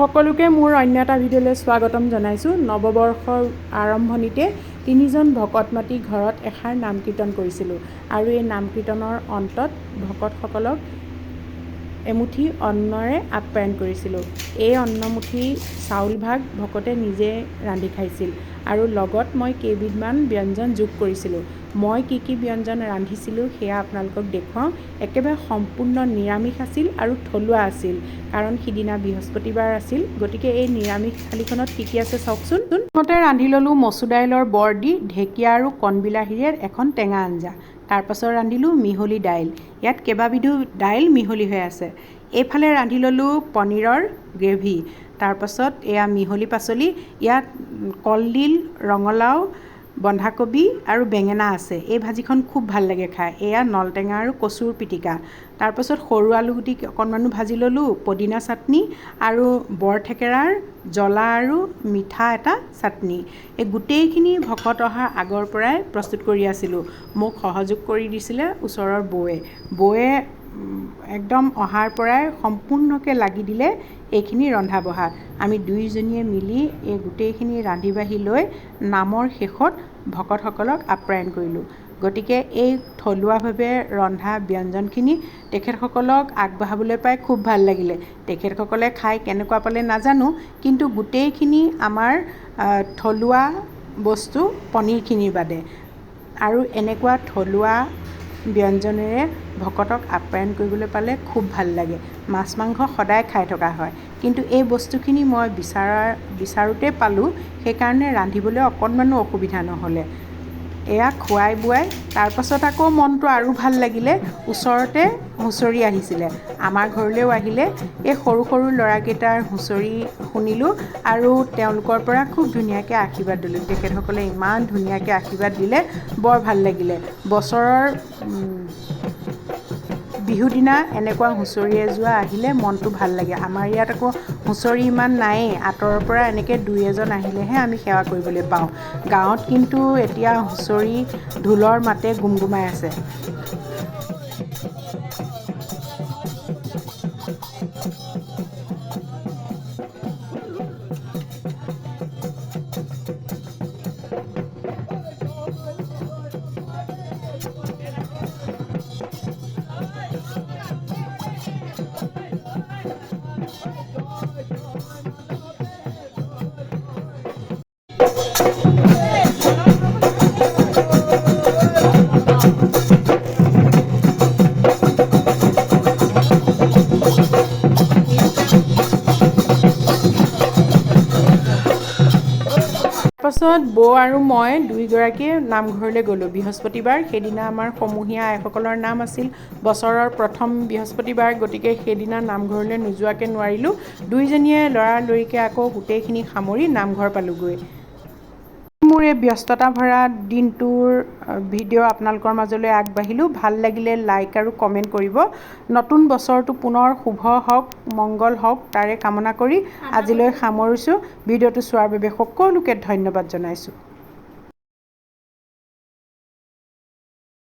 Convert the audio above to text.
সকলোকে মোৰ অন্য এটা ভিডিঅ'লৈ স্বাগতম জনাইছোঁ। নৱবৰ্ষৰ আৰম্ভণিতে তিনিজন ভকত মাতি ঘৰত এষাৰ নাম কীৰ্তন কৰিছিলোঁ আৰু এই নাম কীৰ্তনৰ অন্তত ভকতসকলক এমুঠি অন্নৰে আপ্যায়ন কৰিছিলোঁ। এই অন্নমুঠি চাউল ভাগ ভকতে নিজে ৰান্ধি খাইছিল আৰু লগত মই কেইবিধমান ব্যঞ্জন যোগ কৰিছিলোঁ। মই কি কি ব্যঞ্জন ৰান্ধিছিলোঁ সেয়া আপোনালোকক দেখুৱাওঁ। একেবাৰে সম্পূৰ্ণ নিৰামিষ আছিল আৰু থলুৱা আছিল, কাৰণ সিদিনা বৃহস্পতিবাৰ আছিল। গতিকে এই নিৰামিষ থালিখনত কি কি আছে চাওকচোন। প্ৰথমতে ৰান্ধি ল'লোঁ মচুৰ দাইলৰ বৰ দি ঢেকীয়া আৰু কণবিলাহীৰে এখন টেঙা আঞ্জা। তাৰপাছত ৰান্ধিলোঁ মিহলি দাইল, ইয়াত কেইবাবিধো দাইল মিহলি হৈ আছে। এইফালে ৰান্ধি ল'লোঁ পনীৰৰ গ্ৰেভি। তাৰপাছত এয়া মিহলি পাচলি, ইয়াত কলডিল, ৰঙালাও, বন্ধাকবি আৰু বেঙেনা আছে। এই ভাজিখন খুব ভাল লাগে খাই। এয়া নলটেঙা আৰু কচুৰ পিটিকা। তাৰপাছত সৰু আলুগুটি অকণমানো ভাজি ল'লোঁ, পদিনা চাটনি আৰু বৰথেকেৰাৰ জ্বলা আৰু মিঠা এটা চাটনি। এই গোটেইখিনি ভকত অহাৰ আগৰ পৰাই প্ৰস্তুত কৰি আছিলোঁ। মোক সহযোগ কৰি দিছিলে ওচৰৰ বৌয়ে একদম অহাৰ পৰাই সম্পূৰ্ণকৈ লাগি দিলে এইখিনি ৰন্ধা বঢ়াত। আমি দুয়োজনীয়ে মিলি এই গোটেইখিনি ৰান্ধি বাঢ়ি লৈ নামৰ শেষত ভকতসকলক আপ্যায়ন কৰিলোঁ। গতিকে এই থলুৱাভাৱে ৰন্ধা ব্যঞ্জনখিনি তেখেতসকলক আগবঢ়াবলৈ পাই খুব ভাল লাগিলে। তেখেতসকলে খাই কেনেকুৱা পালে নাজানো, কিন্তু গোটেইখিনি আমাৰ থলুৱা বস্তু পনীৰখিনিৰ বাদে। আৰু এনেকুৱা থলুৱা ব্যঞ্জনেৰে ভকতক আপ্যায়ন কৰিবলৈ পালে খুব ভাল লাগে। মাছ মাংস সদায় খাই থকা হয়, কিন্তু এই বস্তুখিনি মই বিচাৰোঁতে পালোঁ, সেইকাৰণে ৰান্ধিবলৈ অকণমানো অসুবিধা নহ'লে। এয়া খুৱাই বোৱাই তাৰপাছত আকৌ মনটো আৰু ভাল লাগিলে। ওচৰতে হুঁচৰি আহিছিলে, আমাৰ ঘৰলৈও আহিলে। এই সৰু সৰু ল'ৰাকেইটাৰ হুঁচৰি শুনিলোঁ আৰু তেওঁলোকৰ পৰা খুব ধুনীয়াকৈ আশীৰ্বাদ দিলোঁ। তেখেতসকলে ইমান ধুনীয়াকৈ আশীৰ্বাদ দিলে, বৰ ভাল লাগিলে। বছৰৰ বিহুৰ দিনা এনেকুৱা হুঁচৰি এযোৰা আহিলে মনটো ভাল লাগে। আমাৰ ইয়াত আকৌ হুঁচৰি ইমান নায়েই, আঁতৰৰ পৰা এনেকৈ দুই এজন আহিলেহে আমি সেৱা কৰিবলৈ পাওঁ। গাঁৱত কিন্তু এতিয়া হুঁচৰি ঢোলৰ মাতে গুমগুমাই আছে। তাৰপাছত বৌ আৰু মই দুয়োগৰাকীয়ে নামঘৰলৈ গ'লোঁ। বৃহস্পতিবাৰ, সেইদিনা আমাৰ সমূহীয়া আইসকলৰ নাম আছিল। বছৰৰ প্ৰথম বৃহস্পতিবাৰ, গতিকে সেইদিনা নামঘৰলৈ নোযোৱাকৈ নোৱাৰিলোঁ। দুয়োজনীয়ে লৰালৰিকৈ আকৌ গোটেইখিনি সামৰি নামঘৰ পালোঁগৈ। মোৰ এই ব্যস্ততা ভৰা দিনটোৰ ভিডিঅ' আপোনালোকৰ মাজলৈ আগবাঢ়িলোঁ। ভাল লাগিলে লাইক আৰু কমেণ্ট কৰিব। নতুন বছৰটো পুনৰ শুভ হওক, মংগল হওক, তাৰে কামনা কৰি আজিলৈ সামৰিছোঁ। ভিডিঅ'টো চোৱাৰ বাবে সকলোকে ধন্যবাদ জনাইছোঁ।